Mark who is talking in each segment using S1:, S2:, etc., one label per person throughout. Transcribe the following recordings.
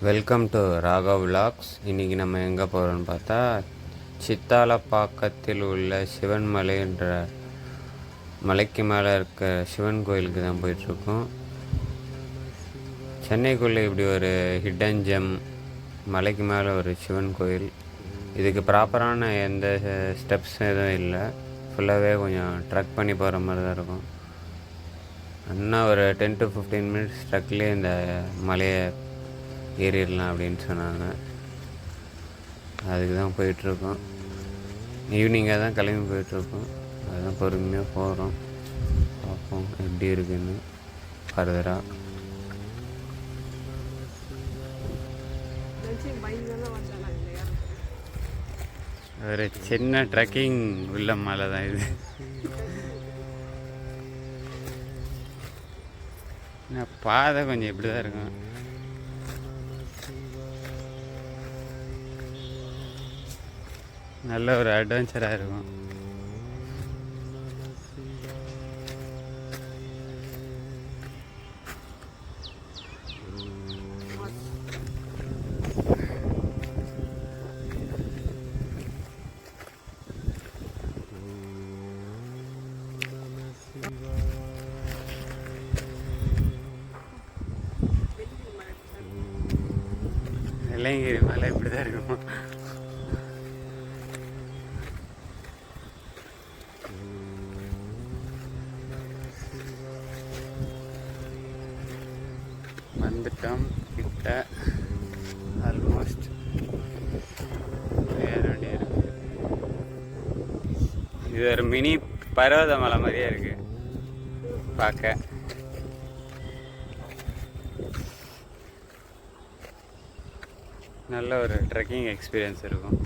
S1: Welcome to Raaga vlogs. இன்றைக்கி நம்ம எங்கே போகிறோம்னு பார்த்தா சித்தாலப்பாக்கத்தில் உள்ள சிவன் மலை என்ற மலைக்கு மேலே இருக்க சிவன் கோயிலுக்கு தான் போயிட்டுருக்கோம். சென்னைக்குள்ளே இப்படி ஒரு ஹிடன் ஜெம் மலைக்கு மேலே ஒரு சிவன் கோயில். இதுக்கு ப்ராப்பரான எந்த ஸ்டெப்ஸ் எதுவும் இல்லை. ஃபுல்லாகவே கொஞ்சம் ட்ரக் பண்ணி போகிற மாதிரி தான் இருக்கும். இன்னும் ஒரு 10 to 15 மினிட்ஸ் ட்ரக்லேயே இந்த மலையை ஏறிடலாம் அப்படின்னு சொன்னாங்க. அதுக்கு தான் போயிட்டுருக்கோம். ஈவினிங்காக தான் கிளம்பி போயிட்டுருக்கோம். அதுதான் பொறுமையாக போகிறோம். பார்ப்போம் எப்படி இருக்குன்னு ஃபர்தராக. ஒரு சின்ன ட்ரெக்கிங் உள்ள மலை தான் இது. பாதை கொஞ்சம் இப்படி தான் இருக்கும். நல்ல ஒரு அட்வென்ச்சராக இருக்கும். வெள்ளையங்கிரி மலை இப்படி தான் இருக்கும். வந்துட்டோம் கிட்ட. ஆல்மோஸ்ட் ஏற வேண்டிய இருக்கு. இது ஒரு மினி பர்வத மலை மாதிரியே இருக்கு பார்க்க. நல்ல ஒரு ட்ரெக்கிங் எக்ஸ்பீரியன்ஸ் இருக்கும்.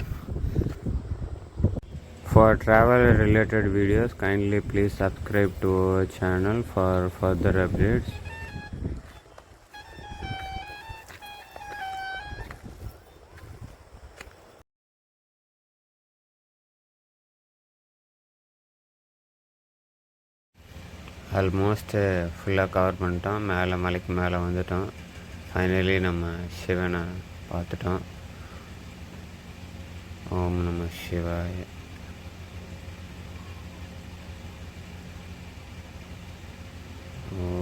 S1: For travel related videos, kindly please subscribe to our channel for further updates. Almost ஃபுல்லாக கவர் பண்ணிட்டோம். மேலே மலைக்கு மேலே வந்துட்டோம். ஃபைனலி நம்ம சிவனை பார்த்துட்டோம். ஓம் நம சிவாய. ஓ